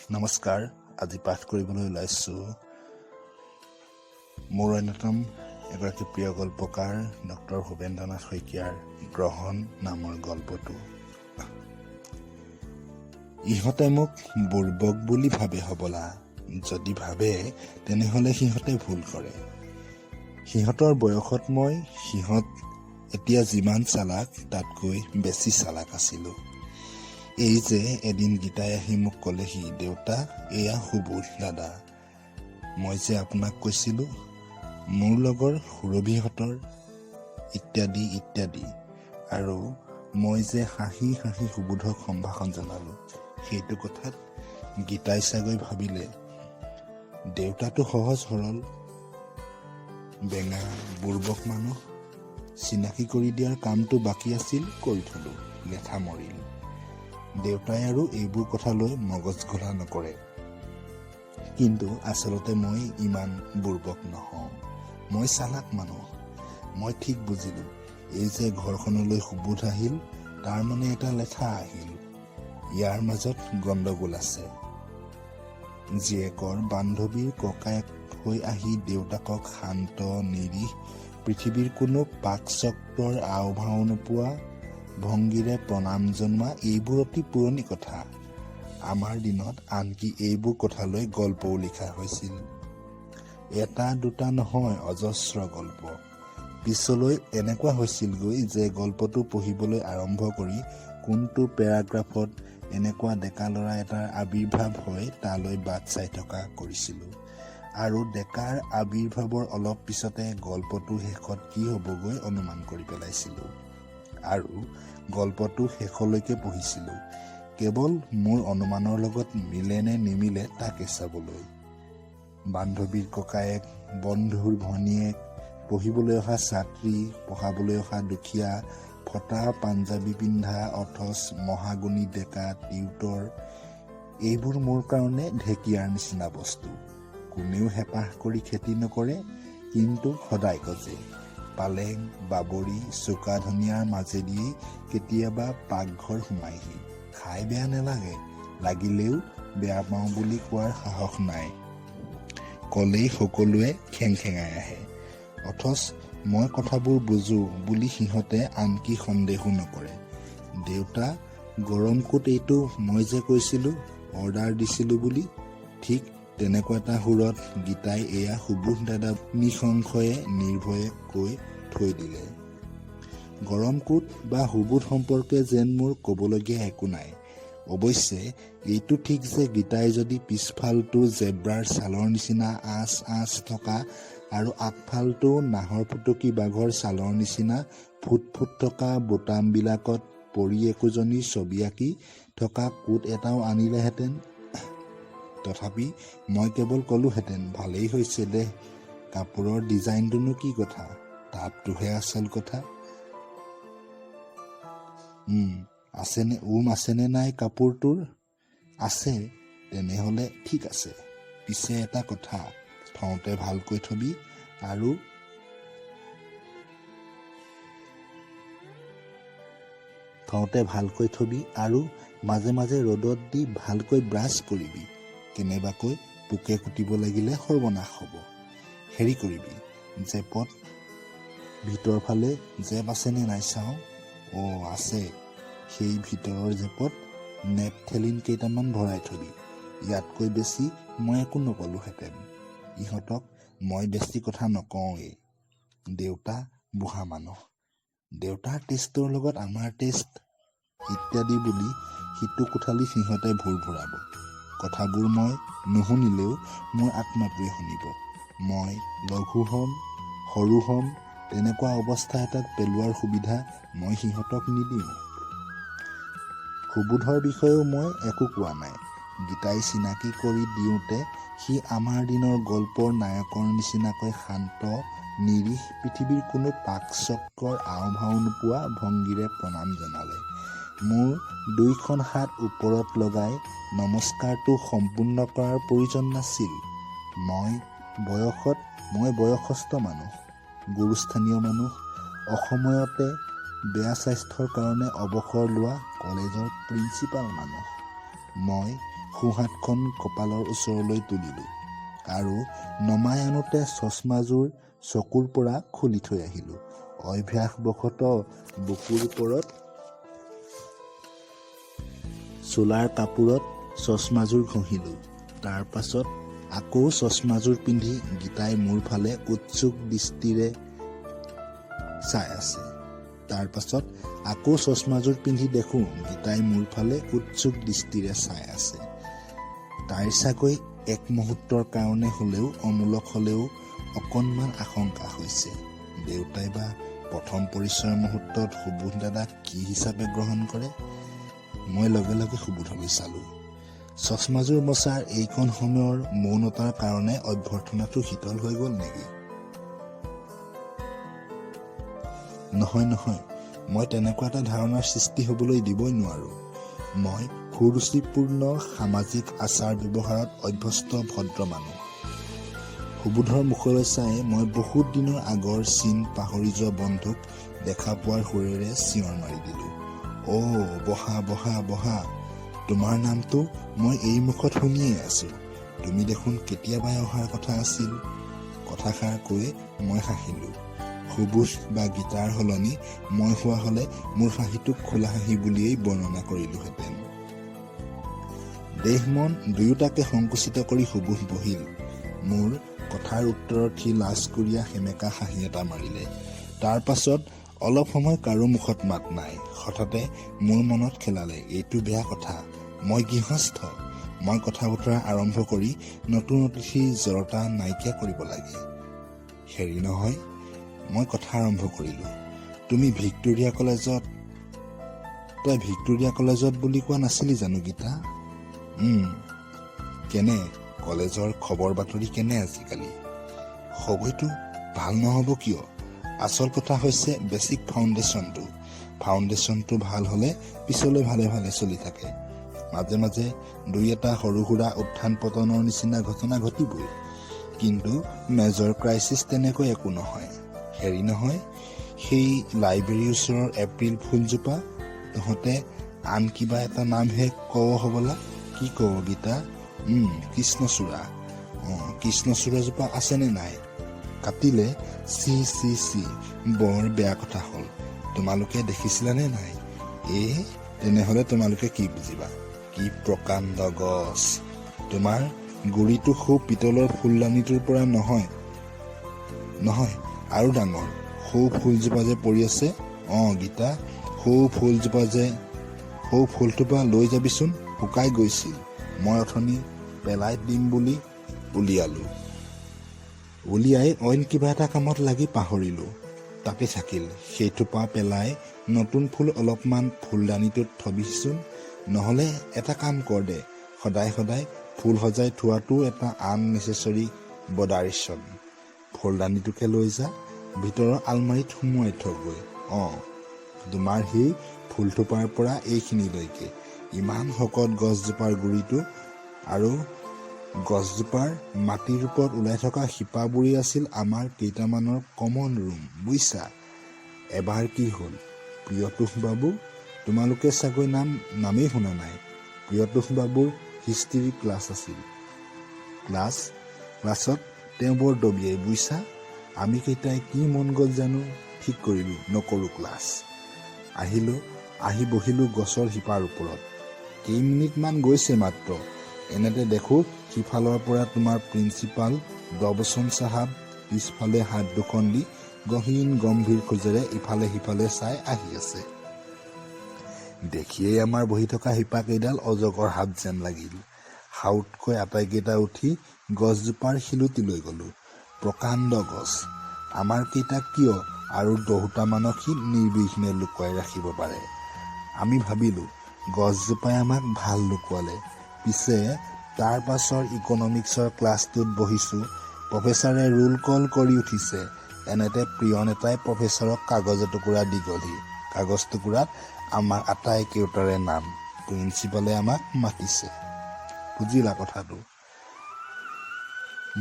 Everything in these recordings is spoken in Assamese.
নমস্কাৰ। আজি পাঠ কৰিবলৈ ওলাইছোঁ মোৰ অন্যতম এগৰাকী প্ৰিয় গল্পকাৰ ডক্টৰ ভূপেন্দ্ৰনাথ শইকীয়াৰ গ্ৰহণ নামৰ গল্পটো। ইহঁতে মোক বুৰ্বক বুলি ভাবে হবলা। যদি ভাবে তেনেহলে সিহঁতে ভুল কৰে। সিহঁতৰ বয়সত মই সিহঁত এতিয়া যিমান চালাক তাতকৈ বেছি চালাক আছিলোঁ। এই যে এদিন গীতাই আহি মোক ক'লেহি, দেউতা এয়া সুবোধ দাদা, মই যে আপোনাক কৈছিলোঁ মোৰ লগৰ সুৰভিহঁতৰ ইত্যাদি ইত্যাদি, আৰু মই যে হাঁহি হাঁহি সুবোধক সম্ভাষণ জনালোঁ। সেইটো কথাত গীতাই চাগৈ ভাবিলে দেউতাটো সহজ সৰল, বেঙা বুৰ্বক মানুহ, চিনাকি কৰি দিয়াৰ কামটো বাকী আছিল, কৰি থলোঁ, লেঠা মৰিল। দেউতাই আৰু এইবোৰ কথা লৈ মগজ ঘোলা নকৰে। কিন্তু আচলতে মই ইমান বুৰ্বক নহওঁ। মই চালাক মানুহ। মই ঠিক বুজিলোঁ, এই যে ঘৰখনলৈ সুবোধ আহিল তাৰ মানে এটা লেঠা আহিল। ইয়াৰ মাজত গণ্ডগোল আছে। জীয়েকৰ বান্ধৱীৰ ককায়েক হৈ আহি দেউতাকক শান্ত নিৰীহ, পৃথিৱীৰ কোনো পাকচক্ৰৰ আওভাও নোপোৱা ভংগীৰে প্ৰণাম জনোৱা, এইবোৰ অতি পুৰণি কথা। আমাৰ দিনত আনকি এইবোৰ কথালৈ গল্পও লিখা হৈছিল। এটা দুটা নহয়, অজস্ৰ গল্প। পিছলৈ এনেকুৱা হৈছিলগৈ যে গল্পটো পঢ়িবলৈ আৰম্ভ কৰি কোনটো পেৰাগ্ৰাফত এনেকুৱা ডেকা ল'ৰা এটাৰ আবিৰ্ভাৱ হয় তালৈ বাট চাই থকা কৰিছিলোঁ। আৰু ডেকাৰ আবিৰ্ভাৱৰ অলপ পিছতে গল্পটো শেষত কি হ'বগৈ অনুমান কৰি পেলাইছিলোঁ। আৰু গল্পটো শেষলৈকে পঢ়িছিলোঁ কেৱল মোৰ অনুমানৰ লগত মিলে নে নিমিলে তাকে চাবলৈ। বান্ধৱীৰ ককায়েক, বন্ধুৰ ভনীয়েক, পঢ়িবলৈ অহা ছাত্ৰী, পঢ়াবলৈ অহা দুখীয়া, ফটা পাঞ্জাবী পিন্ধা অথচ মহাগুণী ডেকা টিউটৰ, এইবোৰ মোৰ কাৰণে ঢেকীয়াৰ নিচিনা বস্তু। কোনেও হেঁপাহ কৰি খেতি নকৰে, কিন্তু সদায় গজে। পালেং, বাবৰি, চোকা ধনিয়াৰ মাজেদিয়েই কেতিয়াবা পাকঘৰ সোমাইহি। খাই বেয়া নেলাগে, লাগিলেও বেয়া পাওঁ বুলি কোৱাৰ সাহস নাই। ক'লেই সকলোৱে খেংখেঙাই আহে। অথচ মই কথাবোৰ বুজো বুলি সিহঁতে আনকি সন্দেহো নকৰে। দেউতা গৰম কোট এইটো মই যে কৈছিলোঁ অৰ্ডাৰ দিছিলোঁ বুলি, ঠিক তেনেকুৱা এটা সুৰত গীতাই এয়া সুবোধ দাদা নিঃসংশয়ে নিৰ্ভয়ে কৈ থৈ দিলে। গৰম কোট বা সুবোধ সম্পৰ্কে যেন মোৰ ক'বলগীয়া একো নাই। অৱশ্যে এইটো ঠিক যে গীতাই যদি পিছফালটো জেব্ৰাৰ ছালৰ নিচিনা আঁচ আঁচ থকা আৰু আগফালটো নাহৰ ফুটুকী বাঘৰ ছালৰ নিচিনা ফুট ফুট থকা বুটামবিলাকত পৰী একোজনীৰ ছবি আঁকি থকা কোট এটাও আনিলেহেঁতেন। তথাপি মই কেৱল ক'লোহেঁতেন, ভালেই হৈছে দে, কাপোৰৰ ডিজাইনটোনো কি কথা, তাপটোহে আচল কথা। আছেনে নাই কাপোৰটোৰ? আছে, তেনেহ'লে ঠিক আছে। পিছে এটা কথা, থওঁতে ভালকৈ থবি আৰু মাজে মাজে ৰ'দত দি ভালকৈ ব্ৰাছ কৰিবি। কেনেবাকৈ পোকে কুটিব লাগিলে সৰ্বনাশ হ'ব। হেৰি কৰিবি, জেপত ভিতৰ ফালে জেপ আছেনে নাই চাওঁ। আছে। সেই ভিতৰৰ জেপত নেপথেলিন কেইটামান ভৰাই থবি। ইয়াতকৈ বেছি মই একো নকলোহেঁতেন। ইহঁতক মই বেছি কথা নকওঁৱেই। দেউতা বুঢ়া মানুহ, দেউতাৰ টেষ্টৰ লগত আমাৰ টেষ্ট ইত্যাদি বুলি সিটো কোঠালি সিহঁতে ভোৰ ভৰাব। কথাবোৰ মই নুশুনিলেও মোৰ আত্মাটোৱে শুনিব। মই লঘু হ'ম, সৰু হ'ম, তেনেকুৱা অৱস্থা এটাত পেলোৱাৰ সুবিধা মই সিহঁতক নিদিওঁ। সুবোধৰ বিষয়েও মই একো কোৱা নাই। গীতাই চিনাকি কৰি দিওঁতে সি আমাৰ দিনৰ গল্পৰ নায়কৰ নিচিনাকৈ শান্ত নিৰীহ, পৃথিৱীৰ কোনো পাকচক্ৰৰ আওভাও নোপোৱা ভংগীৰে প্ৰণাম জনালে। মোৰ দুইখন হাত ওপৰত লগাই নমস্কাৰটো সম্পূৰ্ণ কৰাৰ প্ৰয়োজন নাছিল। মই বয়সস্থ মানুহ, গুৰুস্থানীয় মানুহ, অসময়তে বেয়া স্বাস্থ্যৰ কাৰণে অৱসৰ লোৱা কলেজৰ প্ৰিন্সিপাল মানুহ। মই সোঁহাতখন কপালৰ ওচৰলৈ তুলিলোঁ আৰু নমাই আনোতে চশমাযোৰ চকুৰ পৰা খুলি থৈ আহিলোঁ। অভ্যাসবশতঃ বুকুৰ ওপৰত চোলাৰ কাপোৰত চশমাযোৰ ঘঁহিলোঁ। তাৰ পাছত আকৌ চশমাযোৰ পিন্ধি গীতাই মোৰ ফালে উৎসুক দৃষ্টিৰে চাই আছে। তাৰ পাছত আকৌ চশমাযোৰ পিন্ধি দেখোঁ গীতাই মোৰ ফালে উৎসুক দৃষ্টিৰে চাই আছে। তাইৰ চাগৈ এক মুহূৰ্তৰ কাৰণে হ'লেও অমূলক হ'লেও অকণমান আশংকা হৈছে। দেউতাই বা প্ৰথম পৰিচয়ৰ মুহূৰ্তত সুবোধ দাদাক কি হিচাপে গ্ৰহণ কৰে? মই লগে লগে সুবোধলৈ চালোঁ। চশমাযোৰ মচাৰ এইকণ সময়ৰ মৌনতাৰ কাৰণে অভ্যৰ্থনাটো শীতল হৈ গ'ল নেকি? নহয়, মই তেনেকুৱা এটা ধাৰণাৰ সৃষ্টি হ'বলৈ দিবই নোৱাৰোঁ। মই সুৰুচিপূৰ্ণ সামাজিক আচাৰ ব্যৱহাৰত অভ্যস্ত ভদ্ৰ মানুহ। সুবোধৰ মুখলৈ চাই মই বহুত দিনৰ আগৰ চিন পাহৰি যোৱা বন্ধুক দেখা পোৱাৰ সুৰেৰে চিঞৰ মাৰি দিলোঁ। বহা বহা বহা, তোমাৰ নামটো মই এই মুখত শুনিয়ে আছোঁ। তুমি দেখোন কেতিয়াবাই অহাৰ কথা আছিল। কথাষাৰ কৈ মই হাঁহিলোঁ। সুবোধ বা গীতাৰ সলনি মই হোৱা হ'লে মোৰ হাঁহিটোক খোলা হাঁহি বুলিয়েই বৰ্ণনা কৰিলোহেঁতেন। দেহ মন দুয়োটাকে সংকুচিত কৰি সুবোধ বহিল। মোৰ কথাৰ উত্তৰত সি লাজকুৰীয়া সেমেকা হাঁহি এটা মাৰিলে। তাৰ পাছত অলপ সময় কাৰো মুখত মাত নাই। হঠাতে মোৰ মনত খেলালে, এইটো বেয়া কথা। মই গৃহস্থ। মই কথা বতৰা আৰম্ভ কৰি নতুন অতিথিৰ জড়তা নাইকিয়া কৰিব লাগে। হেৰি নহয়, মই কথা আৰম্ভ কৰিলোঁ। তই ভিক্টোৰিয়া কলেজত বুলি কোৱা নাছিলি জানো গীতা? কেনে কলেজৰ খবৰ বাতৰি কেনে আজিকালি? খবৰটো ভাল নহ'ব কিয়? আচল কথা হৈছে বেছিক ফাউণ্ডেশ্যনটো ভাল হ'লে পিছলৈ ভালে ভালে চলি থাকে। মাজে মাজে দুই এটা সৰু সুৰা উত্থান পতনৰ নিচিনা ঘটনা ঘটিবই, কিন্তু মেজৰ ক্ৰাইচিছ তেনেকৈ একো নহয়। হেৰি নহয়, সেই লাইব্ৰেৰীৰ ওচৰৰ এপ্ৰিল ফুলজোপা, তহঁতে আন কিবা এটা নামহে কৱ হ'বলা। কি কৱ গীতা? কৃষ্ণচূড়া। কৃষ্ণচূড়াজোপা আছেনে নাই? কাটিলে? চি বৰ বেয়া কথা হ'ল। তোমালোকে দেখিছিলানে নাই? তেনেহ'লে তোমালোকে কি বুজিবা? কি প্ৰকাণ্ড গছ! তোমাৰ গুৰিটো সৌ পিতলৰ ফুলদানিটোৰ পৰা নহয়, আৰু ডাঙৰ। সৌ ফুলজোপা যে পৰি আছে, গীতা, সৌ ফুলটোপা লৈ যাবিচোন, শুকাই গৈছিল। মই অথনি পেলাই দিম বুলি উলিয়াই অইন কিবা এটা কামত লাগি পাহৰিলোঁ। তাতে থাকিল। সেইটোপা পেলাই নতুন ফুল অলপমান ফুলদানিটোত থবিচোন। নহ'লে এটা কাম কৰ দে, সদায় ফুল সজাই থোৱাটো এটা আননেচেচৰী বডাৰেশ্যন। ফুলদানিটোকে লৈ যা, ভিতৰৰ আলমাৰীত সুমুৱাই থগৈ। তোমাৰ সেই ফুলথোপাৰ পৰা এইখিনিলৈকে ইমান শকত গছজোপাৰ গুৰিটো, আৰু গছজোপাৰ মাটিৰ ওপৰত ওলাই থকা শিপাবোৰেই আছিল আমাৰ কেইটামানৰ কমন ৰুম, বুজিছা? এবাৰ কি হ'ল, প্ৰিয়তোষ বাবু, তোমালোকে চাগৈ নামেই শুনা নাই। প্ৰিয়তোষ বাবুৰ হিষ্ট্ৰী ক্লাছ আছিল। ক্লাছত তেওঁ বৰ দবিয়াই, বুজিছা? আমি কেইটাই কি মন গ'ল জানো, ঠিক কৰিলোঁ নকৰোঁ ক্লাছ। আহি বহিলোঁ গছৰ শিপাৰ ওপৰত। কেইমিনিটমান গৈছে মাত্ৰ, এনেতে দেখোঁ সিফালৰ পৰা তোমাৰ প্ৰিন্সিপাল দবচন চাহাব পিছফালে হাত দুখন দি গহীন গম্ভীৰ খোজেৰে ইফালে সিফালে চাই আহি আছে। দেখিয়েই আমাৰ বহি থকা শিপাকেইডাল অজগৰ সাপ যেন লাগিল। হাউতকৈ আটাইকেইটা উঠি গছজোপাৰ শিলুটিলৈ গ'লোঁ। প্ৰকাণ্ড গছ। আমাৰ কেইটাক কিয় আৰু 10টা মানক সি নিৰ্বিঘ্নে লুকুৱাই ৰাখিব পাৰে? আমি ভাবিলোঁ গছজোপাই আমাক ভাল লুকুৱালে। পিছে তাৰ পাছৰ ইকনমিক্সৰ ক্লাছটোত বহিছোঁ, প্ৰফেচাৰে ৰোল কল কৰি উঠিছে। এনেতে প্ৰিয়ন এটাই প্ৰফেচাৰক কাগজ এটুকুৰা দি গ'লহি। কাগজ টুকুৰাত আমাৰ আটাইকেইটাৰে নাম। প্ৰিন্সিপালে আমাক মাতিছে। বুজিলা কথাটো?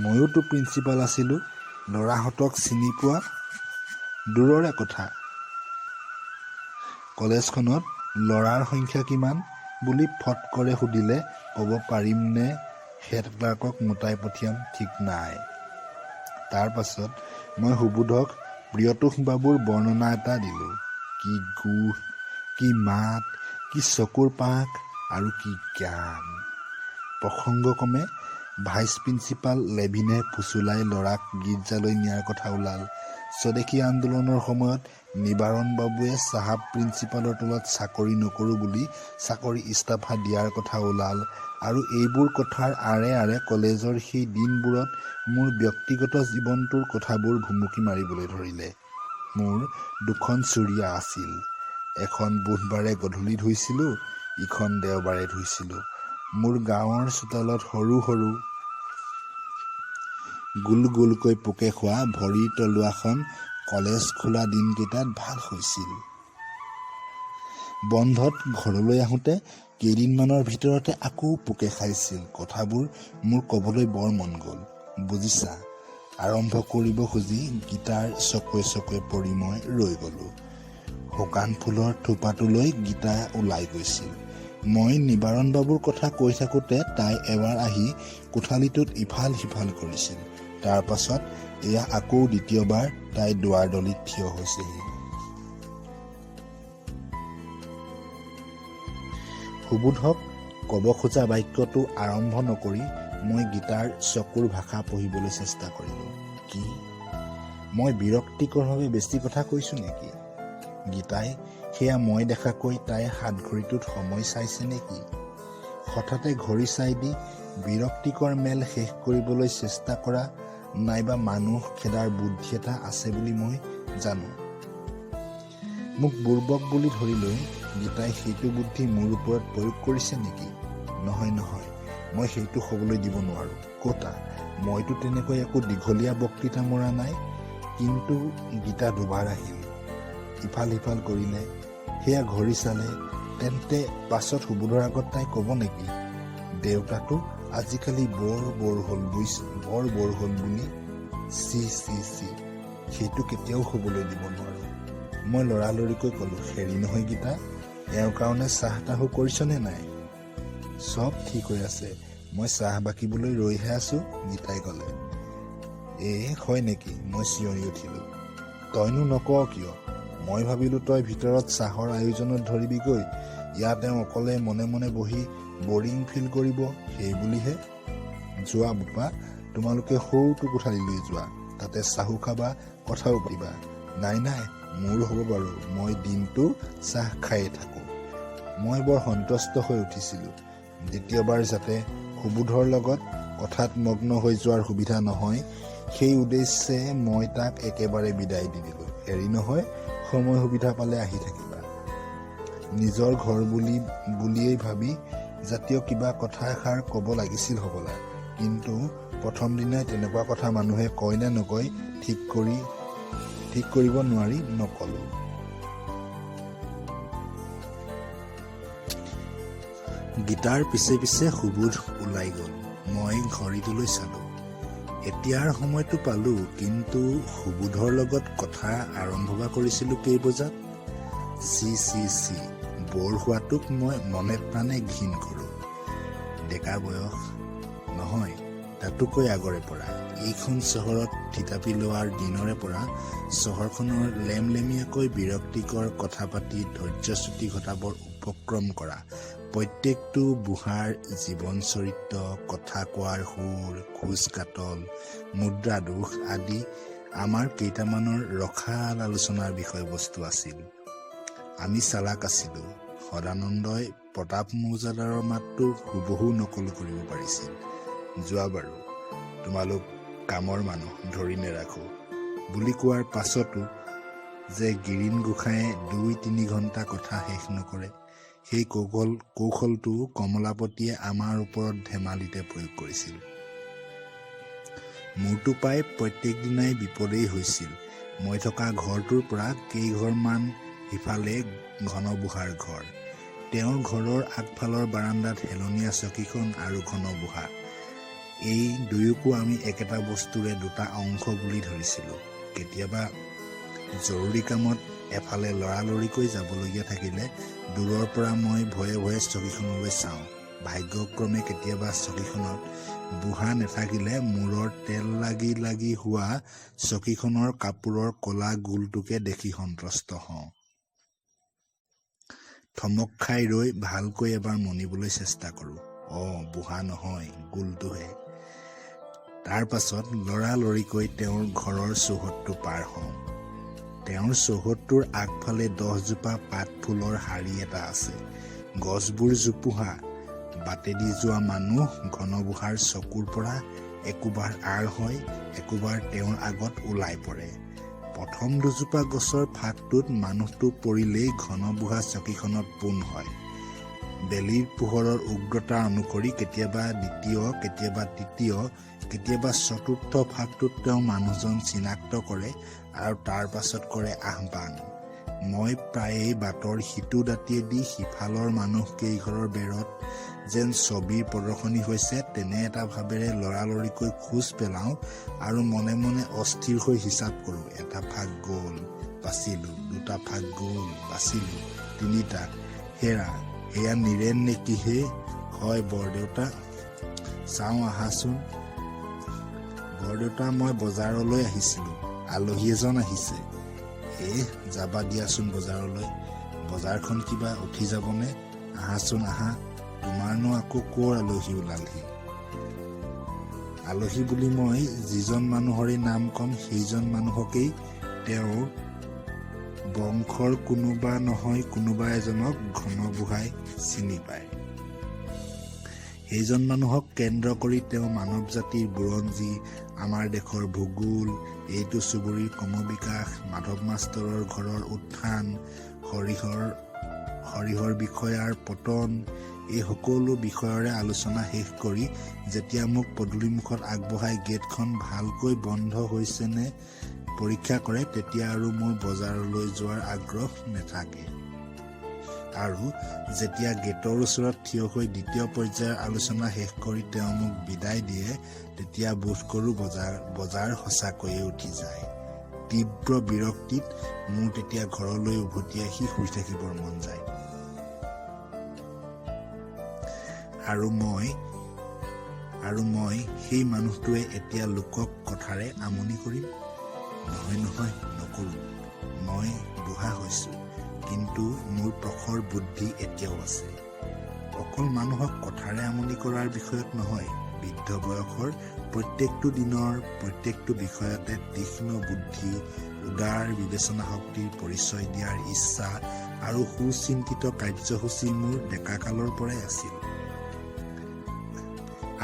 ময়োতো প্ৰিন্সিপাল আছিলোঁ। ল'ৰাহঁতক চিনি পোৱা দূৰৰে কথা। কলেজখনত ল'ৰাৰ সংখ্যা কিমান? বুলি ফটকৰে সুধিলে ক'ব পাৰিম নে হেড ক্লাৰ্কক মোটাই পঠিয়াম ঠিক নাই। তাৰ পাছত মই সুবোধক প্ৰিয়তোষ বাবুৰ বৰ্ণনা এটা দিলোঁ। কি গোফ, কি মাত, কি চকুৰ পাক আৰু কি জ্ঞান। প্ৰসংগক্ৰমে ভাইচ প্ৰিন্সিপাল লেভিনে ফুচুলাই ল'ৰাক গীৰ্জালৈ নিয়াৰ কথা ওলাল। স্বদেশী আন্দোলনৰ সময়ত নিবাৰণ বাবুৱে চাহাব প্ৰিন্সিপালৰ তলত চাকৰি নকৰোঁ বুলি চাকৰি ইস্তফা দিয়াৰ কথা ওলাল। আৰু এইবোৰ কথাৰ আঁৰে আঁৰে কলেজৰ সেই দিনবোৰত মোৰ ব্যক্তিগত জীৱনটোৰ কথাবোৰ ভুমুকি মাৰিবলৈ ধৰিলে। মোৰ দুখন চুৰিয়া আছিল। এখন বুধবাৰে গধূলি ধুইছিলোঁ, ইখন দেওবাৰে ধুইছিলোঁ। মোৰ গাঁৱৰ চোতালত সৰু সৰু গোল গোলকৈ পোকে খোৱা ভৰিৰ তলুৱাখন কলেজ খোলা দিনকেইটাত ভাল হৈছিল। বন্ধত ঘৰলৈ আহোঁতে কেইদিনমানৰ ভিতৰতে আকৌ পোকে খাইছিল। কথাবোৰ মোৰ ক'বলৈ বৰ মন গ'ল। বুজিছা, আৰম্ভ কৰিব খুজি গীতাৰ চকুৱে চকুৱে পৰি মই ৰৈ গ'লোঁ। শুকান ফুলৰ থোপাটোলৈ গীতা ওলাই গৈছিল। মই নিবাৰণ বাবুৰ কথা কৈ থাকোঁতে তাই এবাৰ আহি কোঠালিটোত ইফাল সিফাল কৰিছিল। তাৰ পাছত এয়া আকৌ দ্বিতীয়বাৰ তাই দুৱাৰদলিত থিয় হৈছেহি। সুবোধক ক'ব খোজা বাক্যটো আৰম্ভ নকৰি মই গীতাৰ চকুৰ ভাষা পঢ়িবলৈ চেষ্টা কৰিলোঁ। কি মই বিৰক্তিকৰভাৱে বেছি কথা কৈছোঁ নেকি? গীতাই সেয়া মই দেখাকৈ তাইৰ হাতঘড়ীটোত সময় চাইছে নেকি? হঠাতে ঘড়ী চাই দি বিৰক্তিকৰ মেল শেষ কৰিবলৈ চেষ্টা কৰা নাইবা মানুহ খেদাৰ বুদ্ধি এটা আছে বুলি মই জানো। মোক বুৰ্বক বুলি ধৰি লৈ গীতাই সেইটো বুদ্ধি মোৰ ওপৰত প্ৰয়োগ কৰিছে নেকি? নহয় নহয়, মই সেইটো হ'বলৈ দিব নোৱাৰোঁ। ক'তা, মইতো তেনেকৈ একো দীঘলীয়া বক্তৃতা মৰা নাই। কিন্তু গীতা দুবাৰ আহিল, ইফাল সিফাল কৰিলে, সেয়া ঘড়ী চালে। তেন্তে পাছত সুবোধৰ আগত তাই ক'ব নেকি দেউতাটো আজিকালি বৰ হ'ল বুলি? চি চি চি, সেইটো কেতিয়াও হ'বলৈ দিব নোৱাৰোঁ। মই লৰালৰিকৈ ক'লোঁ, হেৰি নহয় গীতা, এওঁৰ কাৰণে চাহ তাহো কৰিছনে নাই? চব ঠিক হৈ আছে, মই চাহ বাকিবলৈ ৰৈহে আছোঁ, গীতাই ক'লে। হয় নেকি? মই চিঞৰি উঠিলোঁ। তইনো নকৱ কিয়? মই ভাবিলোঁ তই ভিতৰত চাহৰ আয়োজনত ধৰিবিগৈ। ইয়াত তেওঁ অকলে মনে মনে বহি বৰিং ফিল কৰিব, সেই বুলিহে। যোৱা বোপা, তোমালোকে সৌটো কোঠালিলৈ যোৱা, তাতে চাহো খাবা, কথাও পাতিবা। নাই নাই, মোৰ হ'ব বাৰু, মই দিনটো চাহ খায়ে থাকোঁ। মই বৰ সন্তুষ্ট হৈ উঠিছিলোঁ। দ্বিতীয়বাৰ যাতে সুবোধৰ লগত কথাত মগ্ন হৈ যোৱাৰ সুবিধা নহয়, সেই উদ্দেশ্যে মই তাক একেবাৰে বিদায় দি দিলোঁ। হেৰি নহয়, সময় সুবিধা পালে আহি থাকিবা। নিজৰ ঘৰ বুলিয়েই ভাবি জাতীয় কিবা কথা এষাৰ ক'ব লাগিছিল হ'বলা। কিন্তু প্ৰথম দিনাই তেনেকুৱা কথা মানুহে কয় নে নকয় ঠিক কৰিব নোৱাৰি নক'লোঁ। গীতাৰ পিছে পিছে সুবোধ ওলাই গ'ল। মই ঘড়ীটোলৈ চালোঁ। এতিয়াৰ সময়টো পালোঁ, কিন্তু সুবোধৰ লগত কথা আৰম্ভ কৰিছিলোঁ কেই বজাত? চি চি চি, বৰ হোৱাটোক মই মনে প্ৰাণে ঘিণ কৰোঁ। ডেকা বয়স নহয়, তাতোকৈ আগৰে পৰা এইখন চহৰত থিতাপি লোৱাৰ দিনৰে পৰা চহৰখনৰ লেমলেমীয়াকৈ বিৰক্তিকৰ কথা পাতি ধৈৰ্যচ্যুতি ঘটাবৰ উপক্ৰম কৰা প্ৰত্যেকটো বুঢ়াৰ জীৱন চৰিত্ৰ, কথা কোৱাৰ সুৰ, খোজ কাটল, মুদ্ৰা দোষ আদি আমাৰ কেইটামানৰ ৰসাল আলোচনাৰ বিষয়বস্তু আছিল। আমি চালাক আছিলোঁ। সদানন্দই প্ৰতাপ মৌজাদাৰৰ মাতটো হুবহু নকল কৰিব পাৰিছিল। যোৱা বাৰু, তোমালোক কামৰ মানুহ, ধৰি নেৰাখোঁ বুলি কোৱাৰ পাছতো যে গিৰিণ গোসাঁয়ে ২-৩ ঘণ্টা কথা শেষ নকৰে, সেই কৌশলটো কমলাপতিয়ে আমাৰ ওপৰত ধেমালিতে প্ৰয়োগ কৰিছিল। মোৰতো প্ৰায় প্ৰত্যেক দিনাই বিপদেই হৈছিল। মই থকা ঘৰটোৰ পৰা কেইঘৰমান সিফালে ঘনবুঢ়াৰ ঘৰ। তেওঁৰ ঘৰৰ আগফালৰ বাৰাণ্ডাত হেলনীয়া চকীখন আৰু ঘনবুঢ়া, এই দুয়োকো আমি একেটা বস্তুৰে দুটা অংশ বুলি ধৰিছিলোঁ। কেতিয়াবা জৰুৰী কামত এফালে লৰালৰিকৈ যাবলগীয়া থাকিলে দূৰৰ পৰা মই ভয়ে ভয়ে চকীখনলৈ চাওঁ। ভাগ্যক্ৰমে কেতিয়াবা চকীখনত বুঢ়া নাথাকিলে মূৰৰ তেল লাগি লাগি হোৱা চকীখনৰ কাপোৰৰ কলা গোলটোকে দেখি সন্তুষ্ট হওঁ। থমক খাই ৰৈ ভালকৈ এবাৰ মনিবলৈ চেষ্টা কৰোঁ। বুঢ়া নহয়, গোলটোহে। তাৰ পাছত লৰালৰিকৈ তেওঁৰ ঘৰৰ চৌহদটো পাৰ হওঁ। তেওঁৰ চৌহদটোৰ আগফালে 10 জোপা পাত ফুলৰ শাৰী এটা আছে। গছবোৰ জোপোহা। বাটেদি যোৱা মানুহ ঘনবুঢ়াৰ চকুৰ পৰা একোবাৰ আঁৰ হয়, একোবাৰ তেওঁৰ আগত ওলাই পৰে। প্ৰথম দুজোপা গছৰ ফাঁকটোত মানুহটো পৰিলেই ঘনবুঢ়া চকীখনত পোন হয়। বেলিৰ পোহৰৰ উগ্ৰতা অনুসৰি কেতিয়াবা দ্বিতীয়, কেতিয়াবা তৃতীয়, কেতিয়াবা চতুৰ্থ ফাঁকটোত তেওঁ মানুহজন চিনাক্ত কৰে আৰু তাৰ পাছত কৰে আহ্বান। মই প্ৰায়েই বাটৰ সিটো দাঁতিয়েদি সিফালৰ মানুহ কেইঘৰৰ বেৰত যেন ছবিৰ প্ৰদৰ্শনী হৈছে তেনে এটা ভাৱেৰে লৰালৰিকৈ খোজ পেলাওঁ আৰু মনে মনে অস্থিৰ হৈ হিচাপ কৰোঁ। এটা ফাঁক গ'ল, বাচিলোঁ। দুটা ফাঁক গ'ল, বাচিলোঁ। তিনিটা। হেৰা, এয়া নিৰেণ নেকি হে? হয় বৰদেউতা। চাওঁ আহাচোন। বৰদেউতা, মই বজাৰলৈ আহিছিলোঁ। আলহী এজন আহিছে। যাবা দিয়াচোন বজাৰলৈ। বজাৰখন কিবা উঠি যাবনে? আহাচোন আহা। তোমাৰনো আকৌ ক'ৰ আলহী ওলালহি? আলহী বুলি মই যিজন মানুহৰে নাম কম সেইজন মানুহকেই তেওঁৰ বংশৰ কোনোবা নহয় কোনোবা এজনক ঘনবুঢ়াই চিনি পায়। সেইজন মানুহক কেন্দ্ৰ কৰি তেওঁ মানৱ জাতিৰ বুৰঞ্জী, আমাৰ দেশৰ ভূগোল, এইটো চুবুৰীৰ ক্ৰমবিকাশ, মাধৱ মাষ্টৰৰ ঘৰৰ উত্থান, হৰিহৰ বিষয়াৰ পতন, এই সকলো বিষয়ৰে আলোচনা শেষ কৰি যেতিয়া মোক পদূলিমুখত আগবঢ়াই গেটখন ভালকৈ বন্ধ হৈছেনে পৰীক্ষা কৰে তেতিয়া আৰু মোৰ বজাৰলৈ যোৱাৰ আগ্ৰহ নাথাকে। আৰু যেতিয়া গেটৰ ওচৰত থিয় হৈ দ্বিতীয় পৰ্যায়ৰ আলোচনা শেষ কৰি তেওঁ মোক বিদায় দিয়ে তেতিয়া বোধ কৰোঁ বজাৰ সঁচাকৈয়ে উঠি যায়। তীব্ৰ বিৰক্তিত মোৰ তেতিয়া ঘৰলৈ উভতি আহি শুই থাকিবৰ মন যায়। আৰু মই সেই মানুহটোৱে এতিয়া লোকক কথাৰে আমনি কৰিম? নহয়, নকৰোঁ। মই বুঢ়া হৈছোঁ, কিন্তু মোৰ প্ৰখৰ বুদ্ধি এতিয়াও আছে। অকল মানুহক কথাৰে আমনি কৰাৰ বিষয়ত নহয়, বৃদ্ধ বয়সৰ প্ৰত্যেকটো দিনৰ প্ৰত্যেকটো বিষয়তে তীক্ষ্ণ বুদ্ধি, উদাৰ বিবেচনা শক্তিৰ পৰিচয় দিয়াৰ ইচ্ছা আৰু সুচিন্তিত কাৰ্যসূচী মোৰ ডেকাকালৰ পৰাই আছিল।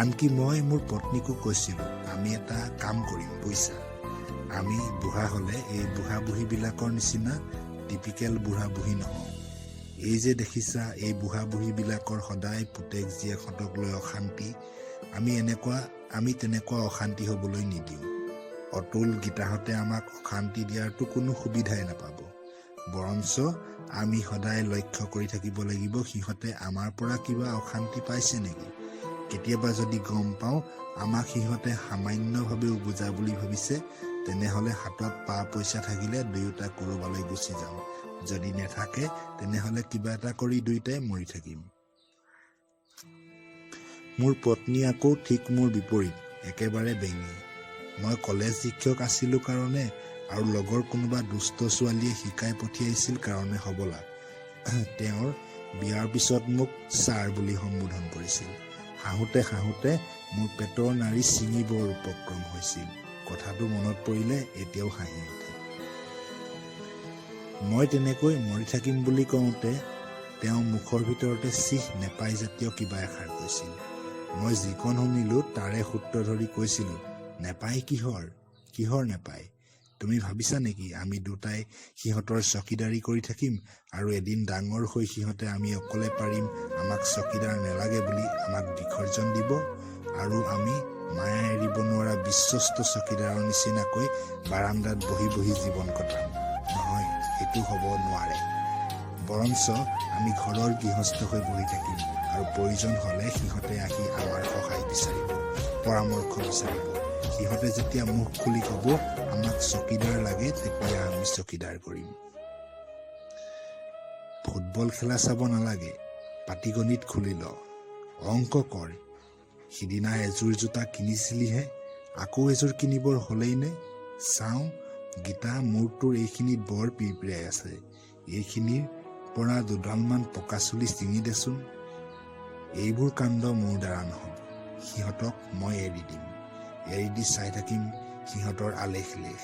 আনকি মই মোৰ পত্নীকো কৈছিলোঁ, আমি এটা কাম কৰিম বুজিছা, আমি বুঢ়া হ'লে এই বুঢ়া বুঢ়ীবিলাকৰ নিচিনা টিপিকেল বুঢ়া বুঢ়ী নহওঁ। এই যে দেখিছা এই বুঢ়া বুঢ়ীবিলাকৰ সদায় পুতেক জীয়েকহঁতক লৈ অশান্তি, আমি তেনেকুৱা অশান্তি হ'বলৈ নিদিওঁ। অতুল গীতাহঁতে আমাক অশান্তি দিয়াৰতো কোনো সুবিধাই নাপাব। বৰঞ্চ আমি সদায় লক্ষ্য কৰি থাকিব লাগিব সিহঁতে আমাৰ পৰা কিবা অশান্তি পাইছে নেকি। কেতিয়াবা যদি গম পাওঁ আমাক সিহঁতে সামান্যভাৱেও বুজা বুলি ভাবিছে তেনেহ'লে হাতত পা পইচা থাকিলে দুয়োটা ক'ৰবালৈ গুচি যাওঁ। যদি নাথাকে তেনেহ'লে কিবা এটা কৰি দুয়োটাই মৰি থাকিম। মোৰ পত্নী আকৌ ঠিক মোৰ বিপৰীত, একেবাৰে বেঙী। মই কলেজ শিক্ষক আছিলোঁ কাৰণে আৰু লগৰ কোনোবা দুষ্ট ছোৱালীয়ে শিকাই পঠিয়াইছিল কাৰণে হ'বলা তেওঁৰ বিয়াৰ পিছত মোক ছাৰ বুলি সম্বোধন কৰিছিল। হাঁহোতে মোৰ পেটৰ নাড়ী ছিঙিবৰ উপক্ৰম হৈছিল। কথাটো মনত পৰিলে এতিয়াও হাঁহি উঠে। মই তেনেকৈ মৰি থাকিম বুলি কওঁতে তেওঁ মুখৰ ভিতৰতে চিহ নেপাই জাতীয় কিবা এষাৰ কৈছিল। মই যিকণ শুনিলোঁ তাৰে সূত্ৰ ধৰি কৈছিলোঁ, নেপায় কিহৰ নেপায়? তুমি ভাবিছা নেকি আমি দুটাই সিহঁতৰ চকীদাৰী কৰি থাকিম আৰু এদিন ডাঙৰ হৈ সিহঁতে আমি অকলে পাৰিম, আমাক চকীদাৰ নেলাগে বুলি আমাক বিসৰ্জন দিব আৰু আমি মায়া এৰিব নোৱাৰা বিশ্বস্ত চকীদাৰৰ নিচিনাকৈ বাৰান্দাত বহি বহি জীৱন কটাম? নহয়, সেইটো হ'ব নোৱাৰে। বৰঞ্চ আমি ঘৰৰ গৃহস্থ হৈ বহি থাকিম আৰু প্ৰয়োজন হ'লে সিহঁতে আহি আমাৰ সহায় বিচাৰিব, পৰামৰ্শ বিচাৰিব। সিহঁতে যেতিয়া মুখ খুলি ক'ব আমাক চকীদাৰ লাগে, তেতিয়া আমি চকীদাৰ কৰিম। ফুটবল খেলা চাব নালাগে, পাটিগণিত খুলি ল, অংক কৰ। সিদিনা এযোৰ জোতা কিনিছিলিহে, আকৌ এযোৰ কিনিবৰ হ'লেই নে? চাওঁ গীতা, মোৰ তোৰ এইখিনিত বৰ পিৰপিৰাই আছে, এইখিনিৰ পৰা দুডালমান পকা চুলি ছিঙি দেচোন। এইবোৰ কাণ্ড মোৰ দ্বাৰা নহ'ব, সিহঁতক মই এৰি দিম, এৰি দি চাই থাকিম সিহঁতৰ আলেখ-লেখ।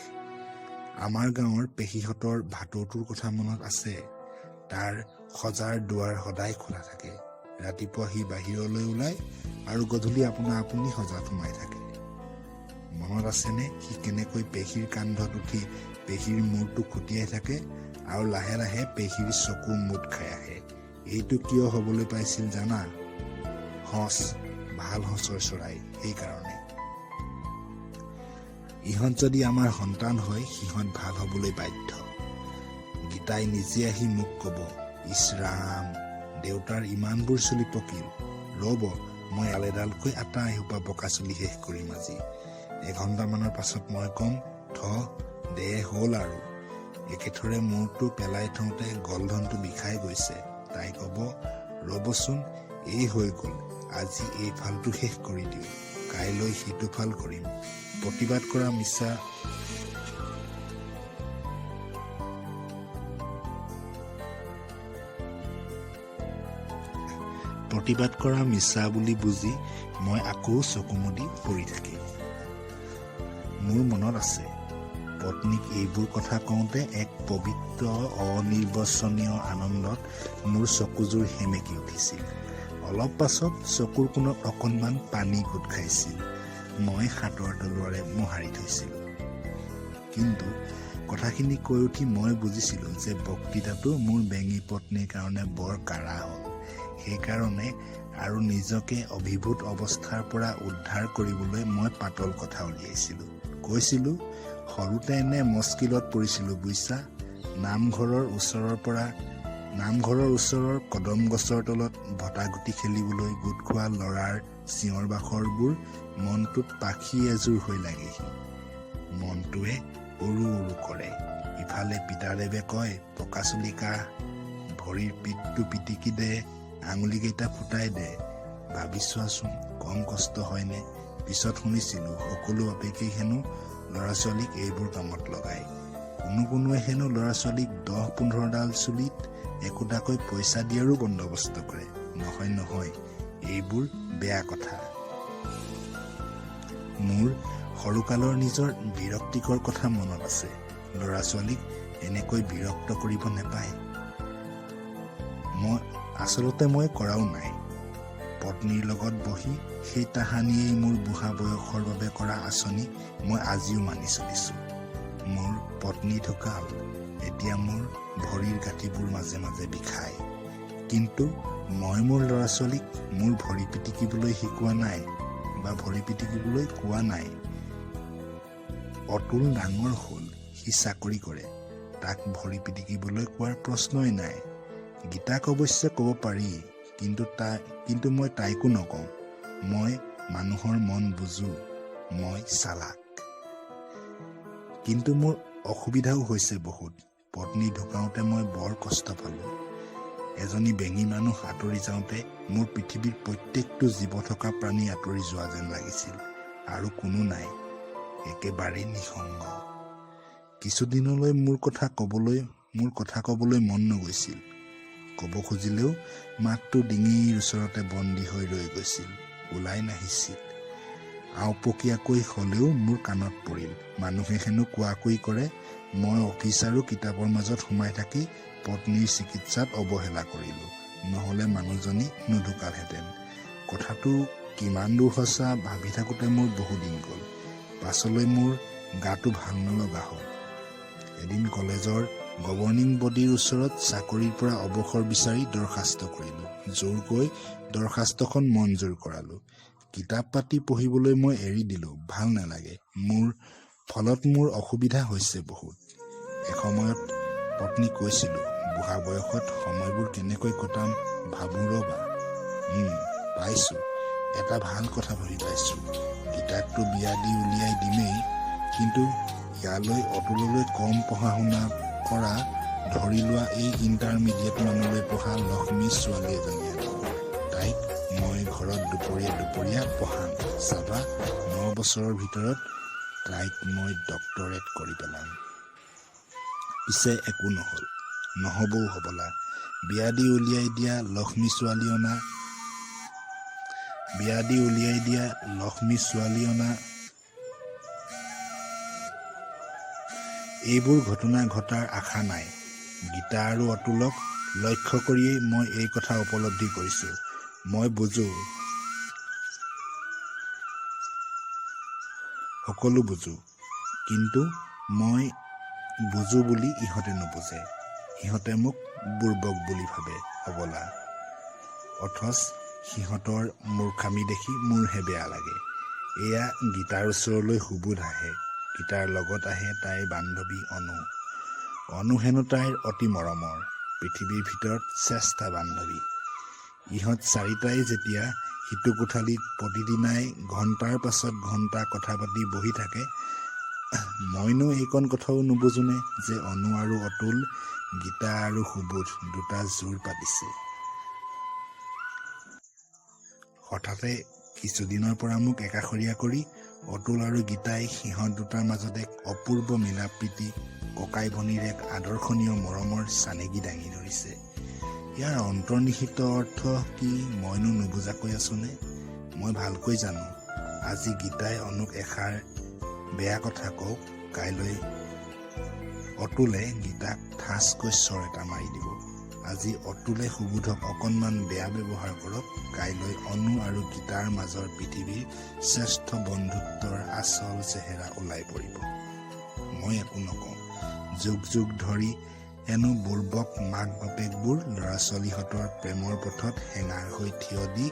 আমাৰ গাঁৱৰ পেহীহঁতৰ ভাটৌটোৰ কথা মনত আছে? তাৰ সজাৰ দুৱাৰ সদায় খোলা থাকে। ৰাতিপুৱা সি বাহিৰলৈ ওলায় আৰু গধূলি আপোনা আপুনি সজাত সোমাই থাকে। মনত আছেনে সি কেনেকৈ পেহীৰ কান্ধত উঠি পেহীৰ মূৰটো খুটিয়াই থাকে আৰু লাহে লাহে পেহীৰ চকু মুদ খাই আহে? এইটো কিয় হ'বলৈ পাইছিল জানা? সঁচ, ভাল সঁচৰ চৰাই, সেইকাৰণে। ইহঁত যদি আমাৰ সন্তান হয়, সিহঁত ভাল হ'বলৈ বাধ্য। গীতাই নিজে আহি মোক ক'ব, ইছ ৰাম, দেউতাৰ ইমানবোৰ চুলি পকিল, ৰ'ব মই এডালকৈ আটা এসোপা বকা চুলি শেষ কৰিম আজি। এঘণ্টামানৰ পাছত মই ক'ম, দে হ'ল আৰু। একেথৰে মূৰটো পেলাই থওঁতে গলধনটো বিষাই গৈছে। তাই ক'ব, ৰ'বচোন, এই হৈ গ'ল, আজি এই ফালটো শেষ কৰি দিওঁ, কাইলৈ সেইটো ফাল কৰিম। প্ৰতিবাদ কৰা মিছা বুলি বুজি মই আকৌ চকু মুদি পৰি থাকিম। মোৰ মনত আছে, পত্নীক এইবোৰ কথা কওঁতে এক পবিত্ৰ অনিৰ্বচনীয় আনন্দত মোৰ চকুযোৰ সেমেকি উঠিছিল। অলপ পাছত চকুৰ কোণত অকণমান পানী গোট খাইছিল। মই হাতৰ তলুৱাৰে মোহাৰি থৈছিলোঁ। কিন্তু কথাখিনি কৈ উঠি মই বুজিছিলোঁ যে বক্তৃতাটো মোৰ বেঙী পত্নীৰ কাৰণে বৰ কাঢ়া হ'ল। সেইকাৰণে আৰু নিজকে অভিভূত অৱস্থাৰ পৰা উদ্ধাৰ কৰিবলৈ মই পাতল কথা উলিয়াইছিলোঁ। কৈছিলোঁ, সৰুতে এনে মস্কিলত পৰিছিলোঁ বুইছা। নামঘৰৰ ওচৰৰ কদম গছৰ তলত ভটাগুটি খেলিবলৈ গোট খোৱা ল'ৰাৰ চিঞৰ বাখৰবোৰ মনটোত পাখি এযোৰ হৈ লাগেহি। মনটোৱে উৰু উৰু কৰে। ইফালে পিতাদেৱে কয়, পকা চুলি কাহ, ভৰিৰ পিঠটো পিটিকি দে, আঙুলিকেইটা ফুটাই দে, ভাবি চোৱাচোন কম কষ্ট হয়নে? পিছত শুনিছিলোঁ সকলো বাপেকেই হেনো ল'ৰা ছোৱালীক এইবোৰ কামত লগায়। কোনোৱে হেনো ল'ৰা ছোৱালীক 10-15ডাল চুলিত একোটাকৈ পইচা দিয়াৰো বন্দবস্ত কৰে। নহয়, এইবোৰ বেয়া কথা। মোৰ সৰুকালৰ নিজৰ বিৰক্তিকৰ কথা মনত আছে। ল'ৰা ছোৱালীক এনেকৈ বিৰক্ত কৰিব নেপায়। আচলতে মই কৰাও নাই। পত্নীৰ লগত বহি সেই তাহানিয়েই মোৰ বুঢ়া বয়সৰ বাবে কৰা আঁচনি মই আজিও মানি চলিছোঁ। মোৰ পত্নী ঢুকাল, এতিয়া মোৰ ভৰিৰ গাঁঠিবোৰ মাজে মাজে বিষায়। কিন্তু মই মোৰ ল'ৰা ছোৱালীক মোৰ ভৰি পিটিকিবলৈ শিকোৱা নাই বা ভৰি পিটিকিবলৈ কোৱা নাই। অতুল ডাঙৰ হ'ল, সি চাকৰি কৰে, তাক ভৰি পিটিকিবলৈ কোৱাৰ প্ৰশ্নই নাই। গীতাক অৱশ্যে ক'ব পাৰি, কিন্তু মই তাইকো নকওঁ। মই মানুহৰ মন বুজো, মই চালাক। কিন্তু মোৰ অসুবিধাও হৈছে বহুত। পত্নী ঢুকাওঁতে মই বৰ কষ্ট পালোঁ। এজনী বেঙী মানুহ আঁতৰি যাওঁতে মোৰ পৃথিৱীৰ প্ৰত্যেকটো জীৱ থকা প্ৰাণী আঁতৰি যোৱা যেন লাগিছিল। আৰু কোনো নাই, একেবাৰে নিঃসংগ। কিছুদিনলৈ মোৰ কথা ক'বলৈ মন নগৈছিল। ক'ব খুজিলেও মাতটো ডিঙিৰ ওচৰতে বন্দী হৈ ৰৈ গৈছিল, ওলাই নাহিছিল। আওপকীয়াকৈ হ'লেও মোৰ কাণত পৰিল। মানুহে হেনো কোৱাকৈ কৰে, মই অফিচ আৰু কিতাপৰ মাজত সোমাই থাকি পত্নীৰ চিকিৎসাত অৱহেলা কৰিলোঁ, নহ'লে মানুহজনী নুঢুকালহেঁতেন। কথাটো কিমান দূৰ সঁচা ভাবি থাকোঁতে মোৰ বহুদিন গ'ল। পাছলৈ মোৰ গাটো ভাল নলগা হ'ল। এদিন কলেজৰ গভৰ্ণিং বডিৰ ওচৰত চাকৰিৰ পৰা অৱসৰ বিচাৰি দৰখাস্ত কৰিলোঁ। জোৰকৈ দৰখাস্তখন মঞ্জুৰ কৰালোঁ। কিতাপ পাতি পঢ়িবলৈ মই এৰি দিলোঁ, ভাল নালাগে। ফলত মোৰ অসুবিধা হৈছে বহুত। এসময়ত পত্নীক কৈছিলোঁ, বুঢ়া বয়সত সময়বোৰ কেনেকৈ কটাম ভাবোঁ ৰ'বা। পাইছোঁ, এটা ভাল কথা ভাবি পাইছোঁ। গীতাকতো বিয়া দি উলিয়াই দিমেই, কিন্তু ইয়ালৈ অতুললৈ কম পঢ়া শুনা কৰা, ধৰি লোৱা এই ইণ্টাৰমিডিয়েট মানলৈ পঢ়া লক্ষ্মী ছোৱালী এজনী আনিব। তাইক মই ঘৰত দুপৰীয়া পঢ়াম। চাবা 9 বছৰৰ ভিতৰত তাইক মই ডক্টৰেট কৰি পেলাম। পিছে একো নহবও হবলা। বিয়া দি উলিয়াই দিয়া লক্ষ্মী ছোৱালী অনা এইবোৰ ঘটনা ঘটাৰ আশা নাই। গীতা আৰু অতুলক লক্ষ্য কৰিয়েই মই এই কথা উপলব্ধি কৰিছোঁ। মই বুজো, সকলো বুজো, কিন্তু মই বুজো বুলি ইহঁতে নুবুজে। সিহঁতে মোক বুৰ্বক বুলি ভাবে হবলা। অথচ সিহঁতৰ মূৰ্খামি দেখি মোৰহে বেয়া লাগে। এয়া গীতাৰ ওচৰলৈ সুবোধ আহে। গীতাৰ লগত আহে তাইৰ বান্ধৱী অনু হেনো তাইৰ অতি মৰমৰ, পৃথিৱীৰ ভিতৰত শ্ৰেষ্ঠ বান্ধৱী। ইহঁত চাৰিটাই যেতিয়া সিটো কোঠালিত প্ৰতিদিনাই ঘণ্টাৰ পাছত ঘণ্টা কথা পাতি বহি থাকে, মইনো এইকণ কথাও নুবুজোনে যে অনু আৰু অতুল, গীতা আৰু সুবোধ দুটা জোৰ পাতিছে। হঠাতে কিছুদিনৰ পৰা মোক একাষৰীয়া কৰি অতুল আৰু গীতাই সিহঁত দুটাৰ মাজত এক অপূৰ্ব মিলাপ্ৰীতি, ককাই ভনীৰ এক আদৰ্শনীয় মৰমৰ চানেকি দাঙি ধৰিছে। ইয়াৰ অন্তৰ্নিহিত অৰ্থ কি মইনো নুবুজাকৈ আছোনে? মই ভালকৈ জানো। আজি গীতাই অনুক এষাৰ বেয়া কথা কওক, কাইলৈ অতুলে গীতাক ঠাঁচকৈ চৰ এটা মাৰি দিব। আজি অতুলে সুবোধক অকণমান বেয়া ব্যৱহাৰ কৰক, কাইলৈ অনু আৰু গীতাৰ মাজৰ পৃথিৱীৰ শ্ৰেষ্ঠ বন্ধুত্বৰ আচল চেহেৰা ওলাই পৰিব। মই একো নকওঁ। যুগ ধৰি হেনো বুৰ্বক মাক বাপেকবোৰ ল'ৰা ছোৱালীহঁতৰ প্ৰেমৰ পথত হেঙাৰ হৈ থিয় দি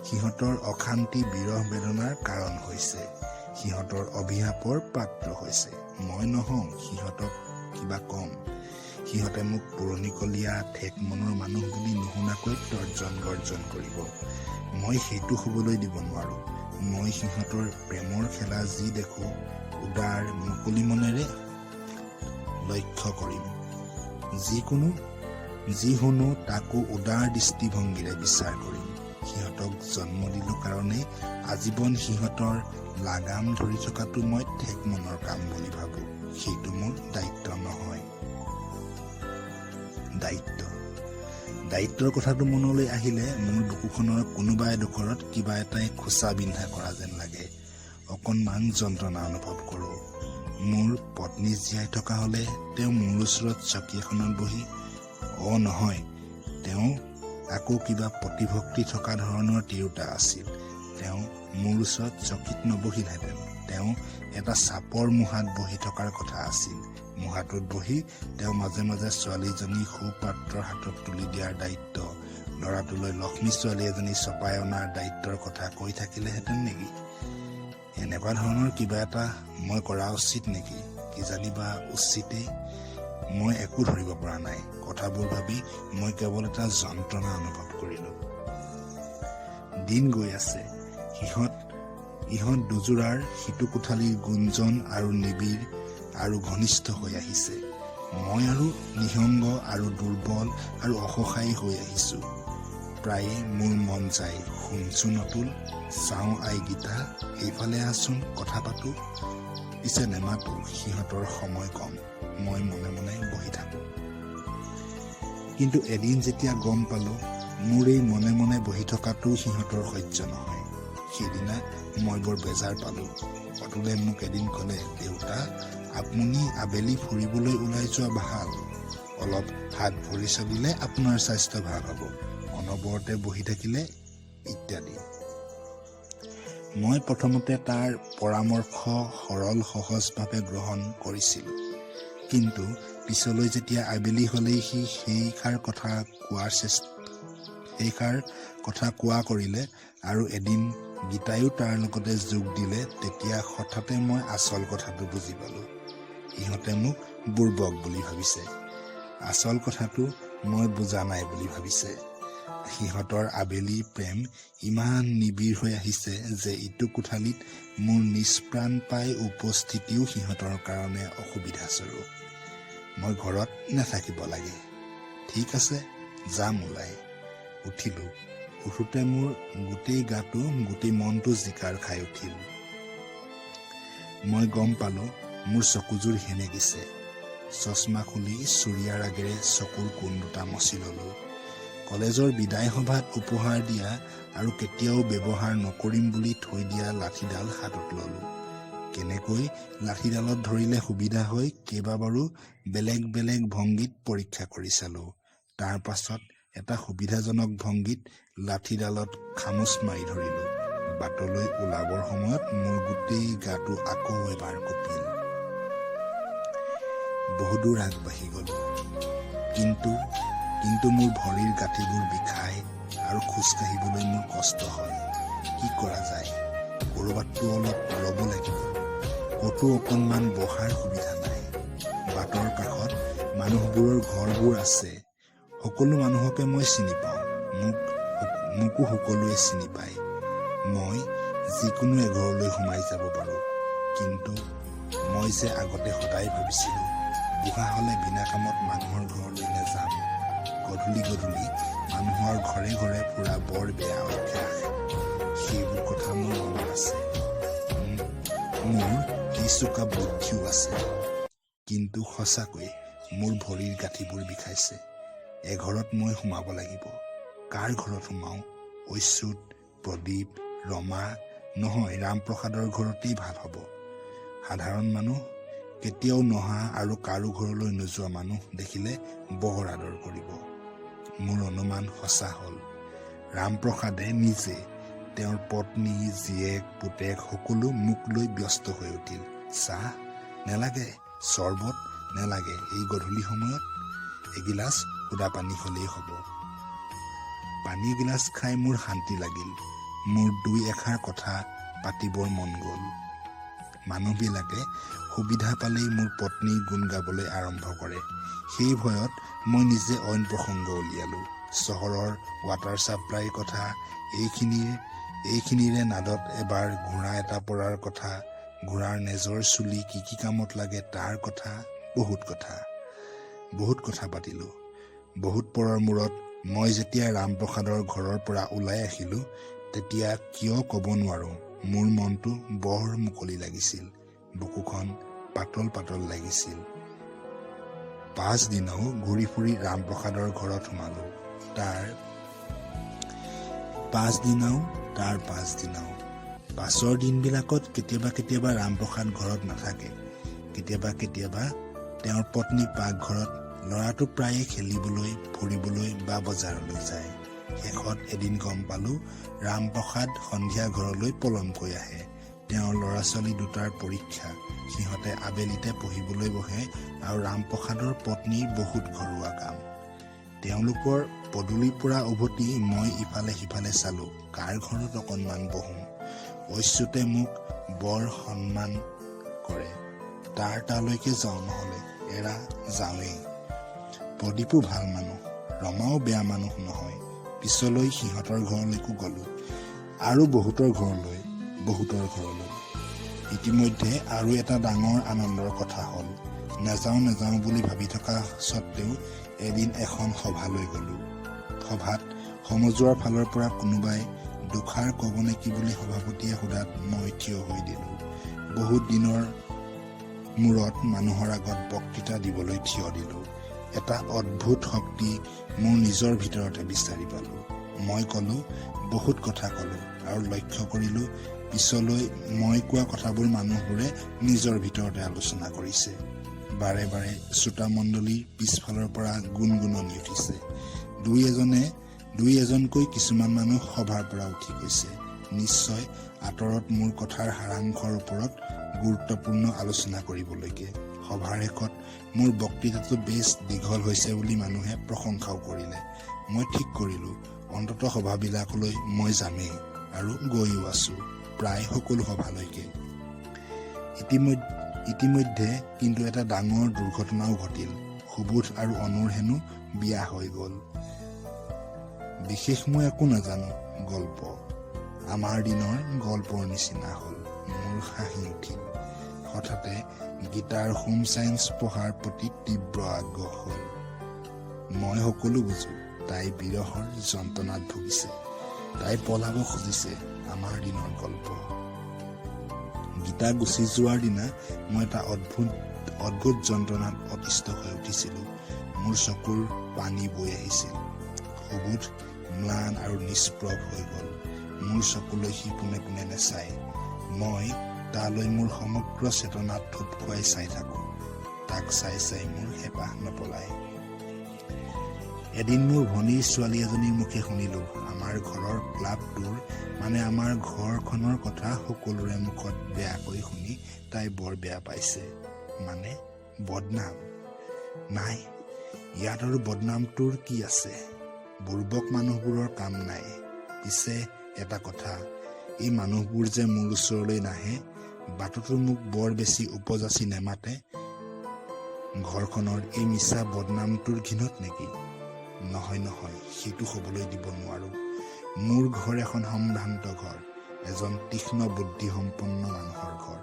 সিহঁতৰ অশান্তি বিৰহ বেদনাৰ কাৰণ হৈছে, সিহঁতৰ অভিশাপৰ পাত্ৰ হৈছে। মই নহওঁ সিহঁতক কিবা কম। সিহঁতে মোক পুৰণিকলীয়া ঠেক মনৰ মানুহ বুলি নুশুনাকৈ তৰ্জন গৰ্জন কৰিব। মই সেইটো হ'বলৈ দিব নোৱাৰো। মই সিহঁতৰ প্ৰেমৰ খেলা যি দেখো উদাৰ মুকলি মনেৰে লক্ষ্য কৰিম। যি শুনো তাকো উদাৰ দৃষ্টিভংগীৰে বিচাৰ কৰিম। সিহঁতক জন্ম দিলো কাৰণেই আজীৱন সিহঁতৰ লাগাম ধৰি থকাটো মই ঠেক মনৰ কাম বুলি ভাবো। সেইটো মোৰ দায়িত্ব নহয়। দায়িত্বৰ কথাটো মনলৈ আহিলে মোৰ বুকুখনৰ কোনোবা এডোখৰত কিবা এটাই খোচা বিন্ধা কৰা যেন লাগে। অকণমান যন্ত্ৰণা অনুভৱ কৰো। মোৰ পত্নী জীয়াই থকা হলে তেওঁ মোৰ ওচৰত চকী এখনত বহি, নহয়, তেওঁ আকৌ কিবা প্ৰতিভক্তি থকা ধৰণৰ তিৰোতা আছিল। তেওঁ মোৰ ওচৰত চকীত নবহিলহেঁতেন। তেওঁ এটা চাপৰ মুহাত বহি থকাৰ কথা আছিল। মুহাটোত বহি তেওঁ মাজে মাজে ছোৱালীজনী সুপাত্ৰৰ হাতত তুলি দিয়াৰ দায়িত্ব, ল'ৰাটোলৈ লক্ষ্মী ছোৱালী এজনী চপাই অনাৰ দায়িত্বৰ কথা কৈ থাকিলেহেঁতেন নেকি? এনেকুৱা ধৰণৰ কিবা এটা মই কৰা উচিত নেকি? কিজানি বা উচিতেই। মই একো ধৰিব পৰা নাই। কথাবোৰ ভাবি মই কেৱল এটা যন্ত্ৰণা অনুভৱ কৰিলো। দিন গৈ আছে। ইহঁত দুযোৰাৰ সিটো কোঠালিৰ গুঞ্জন আৰু নিবিড় আৰু ঘনিষ্ঠ হৈ আহিছে। মই আৰু নিসংগ আৰু দুৰ্বল আৰু অসহায় হৈ আহিছো। প্ৰায়ে মোৰ মন যায়, শুনচোন অতুল, চাওঁ আই গীতা, এইফালে আহচোন, কথা পাতো। পিছে নেমাতো, সিহঁতৰ সময় কম। মই মনে মনে বহি থাকো। কিন্তু এদিন যেতিয়া গম পালো মোৰ এই মনে মনে বহি থকাটো সিহঁতৰ সহ্য নহয়, সেইদিনা মই বৰ বেজাৰ পালো। অতুলে মোক এদিন ক'লে, দেউতা, আপুনি আবেলি ফুৰিবলৈ ওলাই যোৱা ভাল। অলপ হাত ভৰি চলিলে আপোনাৰ স্বাস্থ্য ভাল হ'ব, অনবৰতে বহি থাকিলে ইত্যাদি। মই প্ৰথমতে তাৰ পৰামৰ্শ সৰল সহজভাৱে গ্ৰহণ কৰিছিলো। কিন্তু পিছলৈ যেতিয়া আবেলি হলেই সি সেইষাৰ কথা কোৱা কৰিলে আৰু এদিন গীতায়ো তাৰ লগতে যোগ দিলে, তেতিয়া হঠাতে মই আচল কথাটো বুজি পালো। ইহঁতে মোক বুৰ্বক বুলি ভাবিছে। আচল কথাটো মই বুজা নাই বুলি ভাবিছে। সিহঁতৰ আবেলি প্ৰেম ইমান নিবিড় হৈ আহিছে যে ইটো কোঠালিত মোৰ নিষ্প্ৰাণ পাই উপস্থিতিও সিহঁতৰ কাৰণে অসুবিধাস্বৰূপ। মই ঘৰত নাথাকিব লাগে। ঠিক আছে, যাম ওলাই। উঠিলোঁ। উঠোতে মোৰ গোটেই গাটো গোটেই মনটো জিকাৰ খাই উঠিল। মই গম পালোঁ মোৰ চকুযোৰ সেমেকিছে। চশমা খুলি চুৰিয়াৰ আগেৰে চকুৰ কোণ দুটা মচি ল'লোঁ। কলেজৰ বিদায় সভাত উপহাৰ দিয়া আৰু কেতিয়াও ব্যৱহাৰ নকৰিম বুলি থৈ দিয়া লাঠিডাল হাতত ল'লোঁ। কেনেকৈ লাঠিডালত ধৰিলে সুবিধা হয় কেইবাবাৰো বেলেগ বেলেগ ভংগীত পৰীক্ষা কৰি চালোঁ। তাৰ পাছত এটা সুবিধাজনক ভংগীত লাঠিডালত খামোচ মাৰি ধৰিলোঁ। বাটলৈ ওলাবৰ সময়ত মোৰ গোটেই গাটো আকৌ এবাৰ কঁপিল। বহুদূৰ আগবাঢ়ি গলোঁ। কিন্তু মোৰ ভৰিৰ গাঁঠিবোৰ বিষায় আৰু খোজকাঢ়িবলৈ মোৰ কষ্ট হয়। কি কৰা যায়? ক'ৰবাততো অলপ ৰ'ব লাগিব। ক'তো অকণমান বহাৰ সুবিধা নাই। বাটৰ কাষত মানুহবোৰৰ ঘৰবোৰ আছে। সকলো মানুহকে মই চিনি পাওঁ। মোকো সকলোৱে চিনি পায়। মই যিকোনো এঘৰলৈ সোমাই যাব পাৰোঁ। কিন্তু মই যে আগতে সদায় ভাবিছিলোঁ বুঢ়া হ'লে বিনা কামত মানুহৰ ঘৰলৈ নাযাম। গধূলি গধূলি মানুহৰ ঘৰে ঘৰে ফুৰা বৰ বেয়া অভ্যাস। সেইবোৰ কথা মোৰ মনত আছে। মোৰ এই চোকা বুদ্ধিও আছে। কিন্তু সঁচাকৈ মোৰ ভৰিৰ গাঁঠিবোৰ বিষাইছে। এঘৰত মই সোমাব লাগিব। কাৰ ঘৰত সোমাওঁ? অচ্যুত, প্ৰদীপ, ৰমা নহয়, ৰামপ্ৰসাদৰ ঘৰতেই ভাল হ'ব। সাধাৰণ মানুহ, কেতিয়াও নহা আৰু কাৰো ঘৰলৈ নোযোৱা মানুহ দেখিলে বৰ আদৰ কৰিব। মোৰ অনুমান সঁচা হ'ল। ৰামপ্ৰসাদে নিজে, তেওঁৰ পত্নী, জীয়েক, পুতেক সকলো মোক লৈ ব্যস্ত হৈ উঠিল। চাহ নেলাগে, চৰ্বত নেলাগে, এই গধূলি সময়ত এগিলাচ সুদা পানী হ'লেই হ'ব। পানী এগিলাচ খাই মোৰ শান্তি লাগিল। মোৰ দুই এষাৰ কথা পাতিবৰ মন গ'ল। মানুহবিলাকে সুবিধা পালেই মোৰ পত্নীৰ গুণ গাবলৈ আৰম্ভ কৰে। সেই ভয়ত মই নিজে অইন প্ৰসংগ উলিয়ালোঁ। চহৰৰ ৱাটাৰ ছাপ্লাইৰ কথা, এইখিনিৰে নাদত এবাৰ ঘোঁৰা এটা পৰাৰ কথা, ঘোঁৰাৰ নেজৰ চুলি কি কামত লাগে তাৰ কথা, বহুত কথা পাতিলোঁ। বহুত পৰৰ মূৰত মই যেতিয়া ৰামপ্ৰসাদৰ ঘৰৰ পৰা ওলাই আহিলোঁ, তেতিয়া কিয় ক'ব নোৱাৰোঁ মোৰ মনটো বৰ মুকলি লাগিছিল। বুকুখন পাতল পাতল লাগিছিল। পাছদিনাও ঘূৰি ফুৰি ৰামপ্ৰসাদৰ ঘৰত সোমালোঁ। তাৰ পাছদিনাও পাছৰ দিনবিলাকত কেতিয়াবা ৰামপ্ৰসাদ ঘৰত নাথাকে। কেতিয়াবা তেওঁৰ পত্নী পাকঘৰত, ল'ৰাটো প্ৰায়ে খেলিবলৈ, ফুৰিবলৈ বা বজাৰলৈ যায়। শেষত এদিন গম পালোঁ ৰামপ্ৰসাদ সন্ধিয়া ঘৰলৈ পলমকৈ আহে। তেওঁৰ ল'ৰা ছোৱালী দুটাৰ পৰীক্ষা। সিহঁতে আবেলিতে পঢ়িবলৈ বহে আৰু ৰামপ্ৰসাদৰ পত্নীৰ বহুত ঘৰুৱা কাম। তেওঁলোকৰ পদূলিৰ পৰা উভতি মই ইফালে সিফালে চালোঁ, কাৰ ঘৰত অকণমান বহোঁ। অচ্যুতে মোক বৰ সন্মান কৰে। তালৈকে যাওঁ, নহ'লে এৰা যাওঁৱেই। প্ৰদীপো ভাল মানুহ, ৰমাও বেয়া মানুহ নহয়। পিছলৈ সিহঁতৰ ঘৰলৈকো গ'লোঁ আৰু বহুতৰ ঘৰলৈ। ইতিমধ্যে আৰু এটা ডাঙৰ আনন্দৰ কথা হ'ল। নাযাওঁ বুলি ভাবি থকা স্বত্তেও এদিন এখন সভালৈ গ'লোঁ। সভাত সমজুৱাৰ ফালৰ পৰা কোনোবাই দুষাৰ ক'ব নেকি বুলি সভাপতিয়ে সোধাত মই থিয় হৈ দিলোঁ। বহুত দিনৰ মূৰত মানুহৰ আগত বক্তৃতা দিবলৈ থিয় দিলোঁ। এটা অদ্ভুত শক্তি মোৰ নিজৰ ভিতৰতে বিচাৰি পালোঁ। মই ক'লোঁ, বহুত কথা ক'লোঁ আৰু লক্ষ্য কৰিলোঁ পিছলৈ মই কোৱা কথাবোৰ মানুহবোৰে নিজৰ ভিতৰতে আলোচনা কৰিছে। বাৰে বাৰে শ্ৰোতামণ্ডলীৰ পিছফালৰ পৰা গুণগুণনি উঠিছে। দুই এজনকৈ কিছুমান মানুহ সভাৰ পৰা উঠি গৈছে। নিশ্চয় আঁতৰত মোৰ কথাৰ সাৰাংশৰ ওপৰত গুৰুত্বপূৰ্ণ আলোচনা কৰিবলৈকে। সভাৰ শেষত মোৰ বক্তৃতাটো বেছ দীঘল হৈছে বুলি মানুহে প্ৰশংসাও কৰিলে। মই ঠিক কৰিলোঁ অন্ততঃ সভাবিলাকলৈ মই যামেই আৰু গৈও আছোঁ, প্ৰায় সকলো সভালৈকে। ইতিমধ্যে কিন্তু এটা ডাঙৰ দুৰ্ঘটনাও ঘটিল। সুবোধ আৰু অনুৰ হেনো বিয়া হৈ গ'ল। বিশেষ মই একো নাজানো। গল্প আমাৰ দিনৰ গল্পৰ নিচিনা হ'ল। মোৰ হাঁহি উঠিল। হঠাতে গীতাৰ হোম চায়েন্স পঢ়াৰ প্ৰতি তীব্ৰ আগ্ৰহ হ'ল। মই সকলো বুজো। তাই বিৰহৰ যন্ত্ৰণাত ভুগিছে। তাই পলাব খুজিছে। আমাৰ দিনৰ গল্প। গীতা গুচি যোৱাৰ দিনা মই এটা অদ্ভুত যন্ত্ৰণাত অতিষ্ঠ হৈ উঠিছিলো। মোৰ চকুৰ পানী বৈ আহিছিল। সুবোধ ম্লান আৰু নিষ্প্ৰভ হৈ গ'ল। মোৰ চকুলৈ সি পোনে পোনে নেচায়। মই তালৈ মোৰ সমগ্ৰ চেতনাত থোপ খুৱাই চাই থাকো। তাক চাই চাই মোৰ হেঁপাহ নপলায়। এদিন মোৰ ভনীৰ ছোৱালী এজনীৰ মুখে শুনিলো, আমাৰ ঘৰৰ ক্লাবটোৰ মানে আমাৰ ঘৰখনৰ কথা সকলোৰে মুখত বেয়াকৈ শুনি তাই বৰ বেয়া পাইছে। মানে বদনাম। নাই, ইয়াত আৰু বদনামটোৰ কি আছে? বুৰ্বক মানুহবোৰৰ কাম নাই। পিছে এটা কথা, এই মানুহবোৰ যে মোৰ ওচৰলৈ নাহে, বাটতো মোক বৰ বেছি উপযাচি নেমাতে, ঘৰখনৰ এই মিছা বদনামটোৰ ঘিণত নেকি? নহয়, সেইটো হ'বলৈ দিব নোৱাৰো। মোৰ ঘৰ এখন সম্ভ্ৰান্ত ঘৰ, এজন তীক্ষ্ণ বুদ্ধিসম্পন্ন মানুহৰ ঘৰ,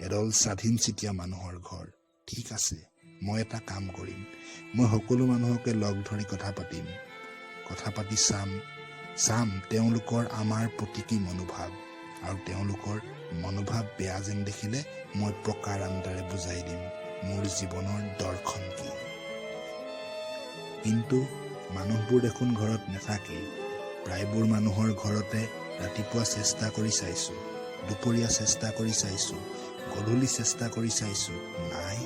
এদল স্বাধীন চিতীয়া মানুহৰ ঘৰ। ঠিক আছে, মই এটা কাম কৰিম। মই সকলো মানুহকে লগ ধৰি কথা পাতিম। কথা পাতি চাম তেওঁলোকৰ আমাৰ প্ৰতি কি মনোভাৱ, আৰু তেওঁলোকৰ মনোভাৱ বেয়া যেন দেখিলে মই প্ৰকাৰান্তেৰে বুজাই দিম মোৰ জীৱনৰ দৰ্শন কি। কিন্তু মানুহবোৰ দেখোন ঘৰত নাথাকেই। প্ৰায়বোৰ মানুহৰ ঘৰতে ৰাতিপুৱা চেষ্টা কৰি চাইছো, দুপৰীয়া চেষ্টা কৰি চাইছো, গধূলি চেষ্টা কৰি চাইছো। নাই,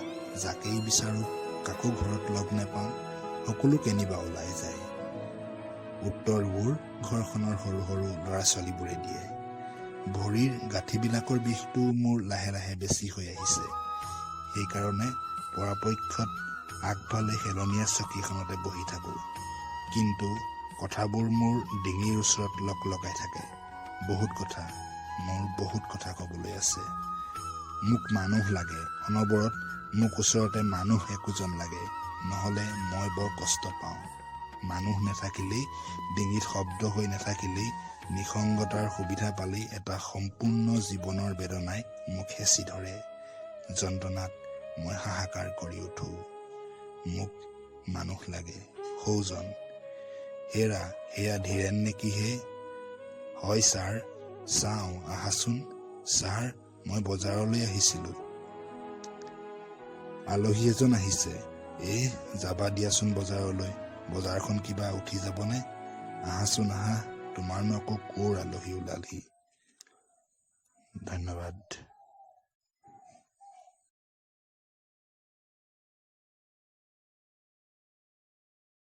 যাকেই বিচাৰো কাকো ঘৰত লগ নেপাওঁ। সকলো কেনিবা ওলাই যায়। উত্তৰবোৰ ঘৰখনৰ সৰু সৰু ল'ৰা ছোৱালীবোৰে দিয়ে। ভৰিৰ গাঁঠিবিলাকৰ বিষটো মোৰ লাহে লাহে বেছি হৈ আহিছে। সেইকাৰণে পৰাপক্ষত আগফালে হেলনীয়া চকীখনতে বহি থাকো। কিন্তু কথাবোৰ মোৰ ডিঙিৰ ওচৰত লগাই থাকে। বহুত কথা, মোৰ বহুত কথা ক'বলৈ আছে। মোক মানুহ লাগে, অনবৰত মোক ওচৰতে মানুহ একোজন লাগে, নহ'লে মই বৰ কষ্ট পাওঁ। মানুহ নাথাকিলেই, ডিঙিত শব্দ হৈ নাথাকিলেই, নিসংগতাৰ সুবিধা পালেই এটা সম্পূৰ্ণ জীৱনৰ বেদনাই মোক হেঁচি ধৰে। যন্ত্ৰণাত মই হাহাকাৰ কৰি উঠো। মোক মানুহ লাগে, সৌজন। হেৰা, সেয়া ধীৰেন নেকি হে? হয় ছাৰ। চাওঁ আহাচোন। ছাৰ, মই বজাৰলৈ আহিছিলো। আলহী এজন আহিছে। যাবা দিয়াচোন বজাৰলৈ। বজাৰখন কিবা উঠি যাবনে? আহাচোন আহা, তোমাৰনো আকৌ ক'ৰ আলহী ওলালহি। ধন্যবাদ।